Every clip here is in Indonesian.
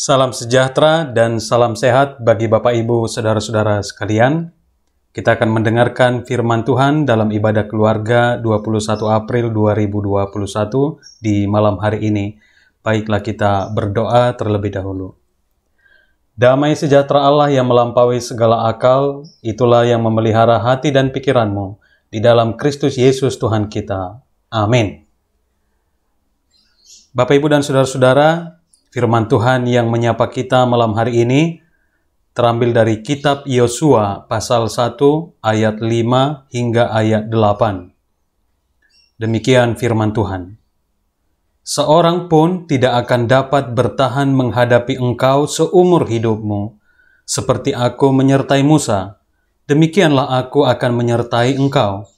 Salam sejahtera dan salam sehat bagi Bapak Ibu Saudara-saudara sekalian. Kita akan mendengarkan firman Tuhan dalam ibadah keluarga 21 April 2021 di malam hari ini. Baiklah kita berdoa terlebih dahulu. Damai sejahtera Allah yang melampaui segala akal, itulah yang memelihara hati dan pikiranmu di dalam Kristus Yesus Tuhan kita. Amin. Bapak Ibu dan Saudara-saudara, firman Tuhan yang menyapa kita malam hari ini terambil dari kitab Yosua pasal 1 ayat 5 hingga ayat 8. Demikian firman Tuhan. Seorang pun tidak akan dapat bertahan menghadapi engkau seumur hidupmu. Seperti aku menyertai Musa, demikianlah aku akan menyertai engkau.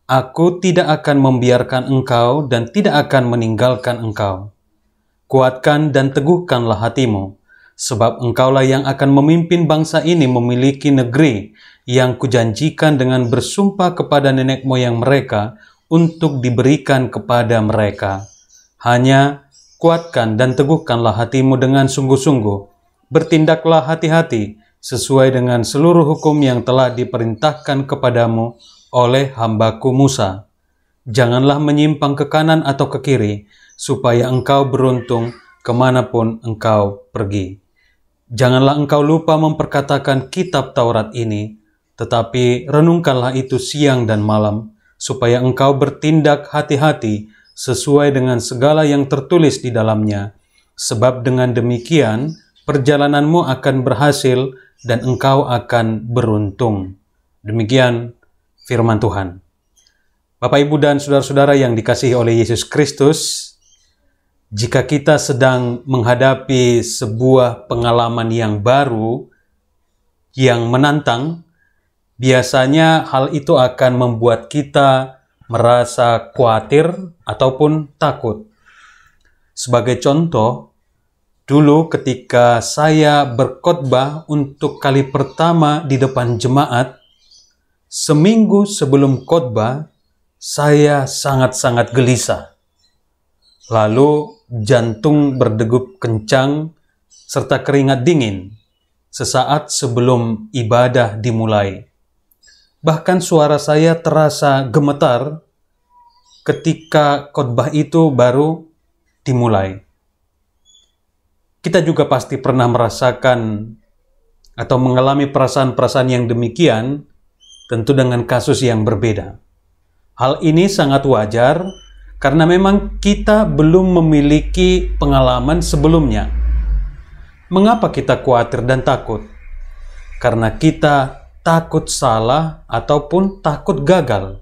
Aku tidak akan membiarkan engkau dan tidak akan meninggalkan engkau. Kuatkan dan teguhkanlah hatimu, sebab engkaulah yang akan memimpin bangsa ini memiliki negeri yang kujanjikan dengan bersumpah kepada nenek moyang mereka untuk diberikan kepada mereka. Hanya kuatkan dan teguhkanlah hatimu dengan sungguh-sungguh. Bertindaklah hati-hati sesuai dengan seluruh hukum yang telah diperintahkan kepadamu oleh hambaku Musa. Janganlah menyimpang ke kanan atau ke kiri, supaya engkau beruntung kemanapun engkau pergi. Janganlah engkau lupa memperkatakan kitab Taurat ini, tetapi renungkanlah itu siang dan malam, supaya engkau bertindak hati-hati sesuai dengan segala yang tertulis di dalamnya. Sebab dengan demikian, perjalananmu akan berhasil dan engkau akan beruntung. Demikian firman Tuhan. Bapak, Ibu, dan Saudara-saudara yang dikasihi oleh Yesus Kristus, jika kita sedang menghadapi sebuah pengalaman yang baru, yang menantang, biasanya hal itu akan membuat kita merasa khawatir ataupun takut. Sebagai contoh, dulu ketika saya berkhotbah untuk kali pertama di depan jemaat, seminggu sebelum khotbah, saya sangat-sangat gelisah. Lalu jantung berdegup kencang serta keringat dingin sesaat sebelum ibadah dimulai. Bahkan suara saya terasa gemetar ketika khotbah itu baru dimulai. Kita juga pasti pernah merasakan atau mengalami perasaan-perasaan yang demikian, tentu dengan kasus yang berbeda. Hal ini sangat wajar karena memang kita belum memiliki pengalaman sebelumnya. Mengapa kita khawatir dan takut? Karena kita takut salah ataupun takut gagal.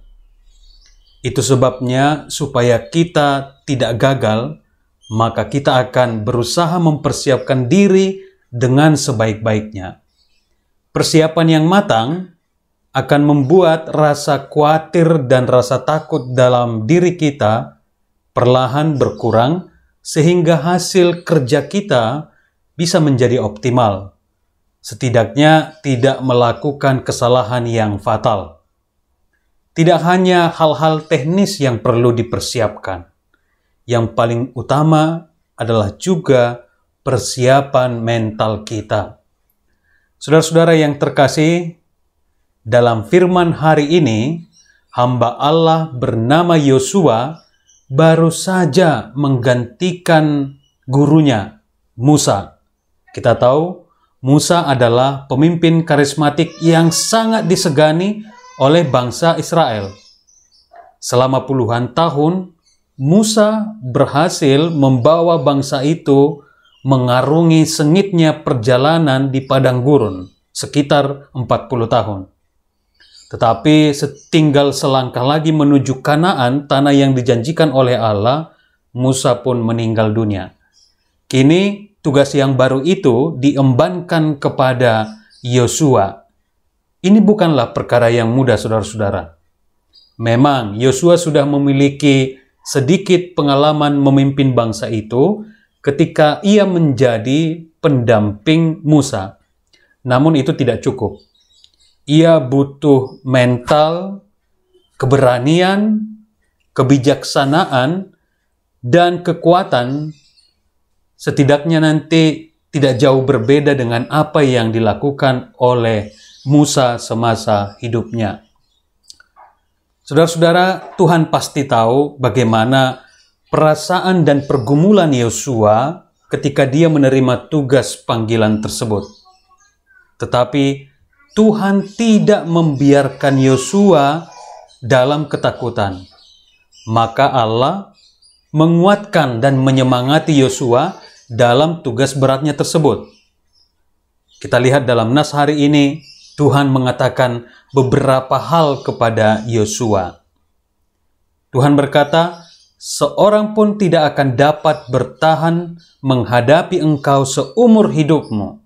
Itu sebabnya supaya kita tidak gagal, maka kita akan berusaha mempersiapkan diri dengan sebaik-baiknya. Persiapan yang matang akan membuat rasa khawatir dan rasa takut dalam diri kita perlahan berkurang sehingga hasil kerja kita bisa menjadi optimal. Setidaknya tidak melakukan kesalahan yang fatal. Tidak hanya hal-hal teknis yang perlu dipersiapkan. Yang paling utama adalah juga persiapan mental kita. Saudara-saudara yang terkasih, dalam firman hari ini, hamba Allah bernama Yosua baru saja menggantikan gurunya, Musa. Kita tahu, Musa adalah pemimpin karismatik yang sangat disegani oleh bangsa Israel. Selama puluhan tahun, Musa berhasil membawa bangsa itu mengarungi sengitnya perjalanan di padang gurun, sekitar 40 tahun. Tetapi setinggal selangkah lagi menuju Kanaan, tanah yang dijanjikan oleh Allah, Musa pun meninggal dunia. Kini tugas yang baru itu diembankan kepada Yosua. Ini bukanlah perkara yang mudah, saudara-saudara. Memang Yosua sudah memiliki sedikit pengalaman memimpin bangsa itu ketika ia menjadi pendamping Musa. Namun itu tidak cukup. Ia butuh mental, keberanian, kebijaksanaan, dan kekuatan. Setidaknya nanti tidak jauh berbeda dengan apa yang dilakukan oleh Musa semasa hidupnya. Saudara-saudara, Tuhan pasti tahu bagaimana perasaan dan pergumulan Yosua ketika dia menerima tugas panggilan tersebut. Tetapi Tuhan tidak membiarkan Yosua dalam ketakutan. Maka Allah menguatkan dan menyemangati Yosua dalam tugas beratnya tersebut. Kita lihat dalam nas hari ini, Tuhan mengatakan beberapa hal kepada Yosua. Tuhan berkata, "Seorang pun tidak akan dapat bertahan menghadapi engkau seumur hidupmu.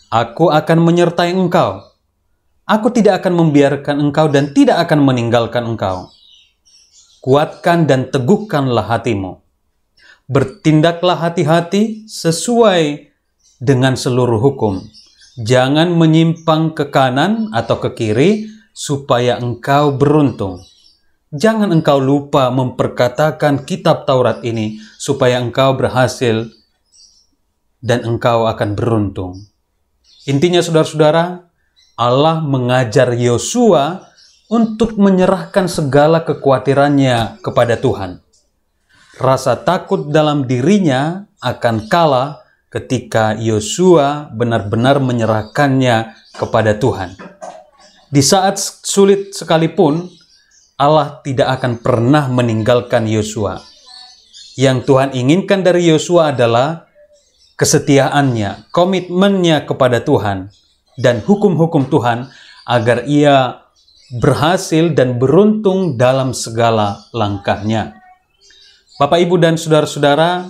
Aku akan menyertai engkau. Aku tidak akan membiarkan engkau dan tidak akan meninggalkan engkau. Kuatkan dan teguhkanlah hatimu. Bertindaklah hati-hati sesuai dengan seluruh hukum. Jangan menyimpang ke kanan atau ke kiri supaya engkau beruntung. Jangan engkau lupa memperkatakan kitab Taurat ini supaya engkau berhasil dan engkau akan beruntung." Intinya saudara-saudara, Allah mengajar Yosua untuk menyerahkan segala kekhawatirannya kepada Tuhan. Rasa takut dalam dirinya akan kalah ketika Yosua benar-benar menyerahkannya kepada Tuhan. Di saat sulit sekalipun, Allah tidak akan pernah meninggalkan Yosua. Yang Tuhan inginkan dari Yosua adalah kesetiaannya, komitmennya kepada Tuhan, dan hukum-hukum Tuhan agar ia berhasil dan beruntung dalam segala langkahnya. Bapak, Ibu, dan saudara-saudara,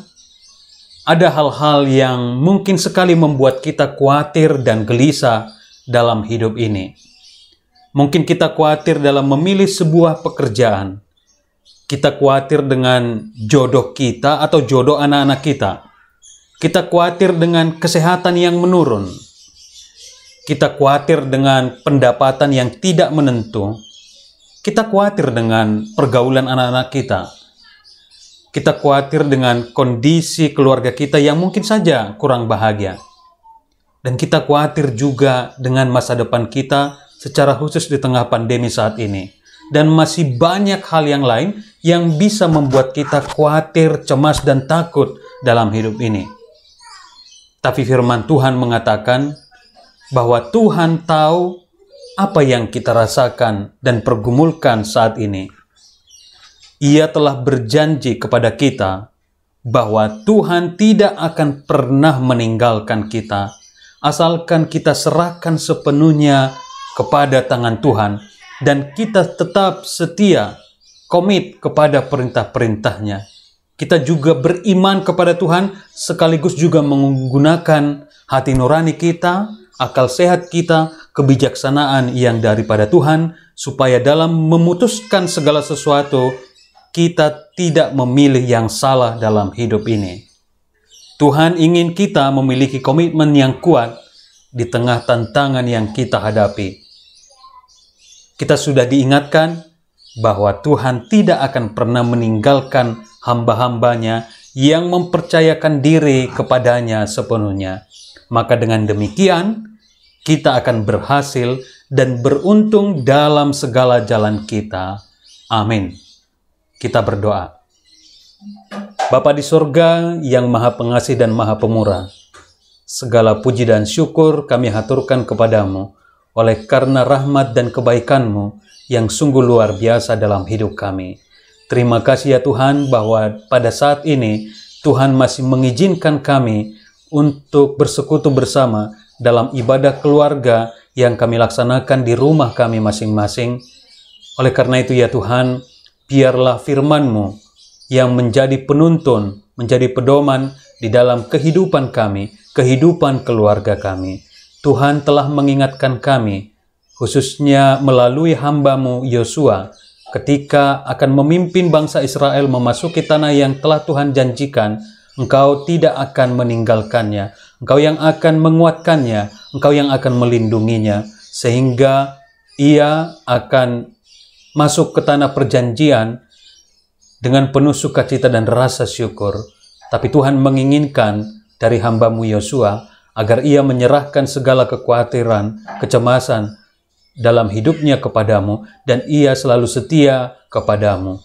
ada hal-hal yang mungkin sekali membuat kita khawatir dan gelisah dalam hidup ini. Mungkin kita khawatir dalam memilih sebuah pekerjaan. Kita khawatir dengan jodoh kita atau jodoh anak-anak kita. Kita khawatir dengan kesehatan yang menurun. Kita khawatir dengan pendapatan yang tidak menentu. Kita khawatir dengan pergaulan anak-anak kita. Kita khawatir dengan kondisi keluarga kita yang mungkin saja kurang bahagia. Dan kita khawatir juga dengan masa depan kita secara khusus di tengah pandemi saat ini. Dan masih banyak hal yang lain yang bisa membuat kita khawatir, cemas, dan takut dalam hidup ini. Tapi firman Tuhan mengatakan bahwa Tuhan tahu apa yang kita rasakan dan pergumulkan saat ini. Ia telah berjanji kepada kita bahwa Tuhan tidak akan pernah meninggalkan kita, asalkan kita serahkan sepenuhnya kepada tangan Tuhan, dan kita tetap setia, komit kepada perintah-perintahnya. Kita juga beriman kepada Tuhan, sekaligus juga menggunakan hati nurani kita, akal sehat kita, kebijaksanaan yang daripada Tuhan, supaya dalam memutuskan segala sesuatu, kita tidak memilih yang salah dalam hidup ini. Tuhan ingin kita memiliki komitmen yang kuat di tengah tantangan yang kita hadapi. Kita sudah diingatkan bahwa Tuhan tidak akan pernah meninggalkan hamba-hambanya yang mempercayakan diri kepadanya sepenuhnya. Maka dengan demikian, kita akan berhasil dan beruntung dalam segala jalan kita. Amin. Kita berdoa. Bapa di surga yang Maha Pengasih dan Maha Pemurah, segala puji dan syukur kami haturkan kepadamu oleh karena rahmat dan kebaikan-Mu yang sungguh luar biasa dalam hidup kami. Terima kasih ya Tuhan bahwa pada saat ini Tuhan masih mengizinkan kami untuk bersekutu bersama dalam ibadah keluarga yang kami laksanakan di rumah kami masing-masing. Oleh karena itu ya Tuhan, biarlah firman-Mu yang menjadi penuntun, menjadi pedoman di dalam kehidupan kami, kehidupan keluarga kami. Tuhan telah mengingatkan kami, khususnya melalui hamba-Mu Yosua, ketika akan memimpin bangsa Israel memasuki tanah yang telah Tuhan janjikan. Engkau tidak akan meninggalkannya, Engkau yang akan menguatkannya, Engkau yang akan melindunginya, sehingga ia akan masuk ke tanah perjanjian dengan penuh sukacita dan rasa syukur. Tapi Tuhan menginginkan dari hamba-Mu Yosua, agar ia menyerahkan segala kekhawatiran, kecemasan dalam hidupnya kepadamu, dan ia selalu setia kepadamu.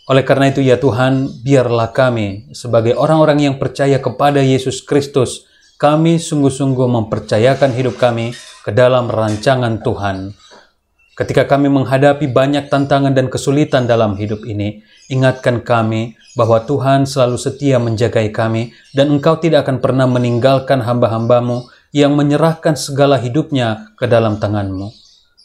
Oleh karena itu ya Tuhan, biarlah kami sebagai orang-orang yang percaya kepada Yesus Kristus, kami sungguh-sungguh mempercayakan hidup kami ke dalam rancangan Tuhan. Ketika kami menghadapi banyak tantangan dan kesulitan dalam hidup ini, ingatkan kami bahwa Tuhan selalu setia menjagai kami, dan Engkau tidak akan pernah meninggalkan hamba-hamba-Mu yang menyerahkan segala hidupnya ke dalam tangan-Mu.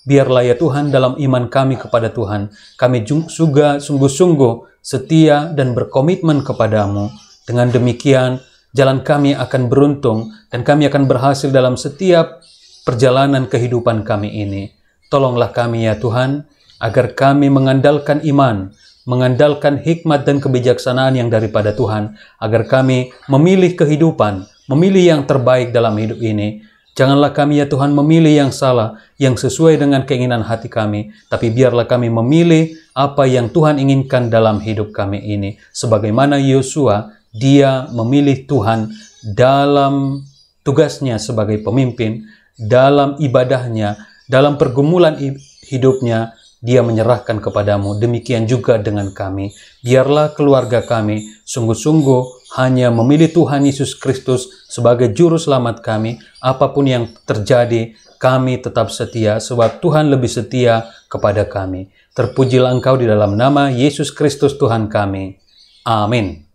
Biarlah ya Tuhan, dalam iman kami kepada Tuhan, kami juga sungguh-sungguh setia dan berkomitmen kepadamu. Dengan demikian, jalan kami akan beruntung dan kami akan berhasil dalam setiap perjalanan kehidupan kami ini. Tolonglah kami ya Tuhan, agar kami mengandalkan iman, mengandalkan hikmat dan kebijaksanaan yang daripada Tuhan, agar kami memilih kehidupan, memilih yang terbaik dalam hidup ini. Janganlah kami ya Tuhan memilih yang salah, yang sesuai dengan keinginan hati kami, tapi biarlah kami memilih apa yang Tuhan inginkan dalam hidup kami ini. Sebagaimana Yosua, dia memilih Tuhan dalam tugasnya sebagai pemimpin, dalam ibadahnya, dalam pergumulan hidupnya, dia menyerahkan kepadamu. Demikian juga dengan kami. Biarlah keluarga kami sungguh-sungguh hanya memilih Tuhan Yesus Kristus sebagai juru selamat kami. Apapun yang terjadi, kami tetap setia, sebab Tuhan lebih setia kepada kami. Terpujilah Engkau di dalam nama Yesus Kristus Tuhan kami. Amin.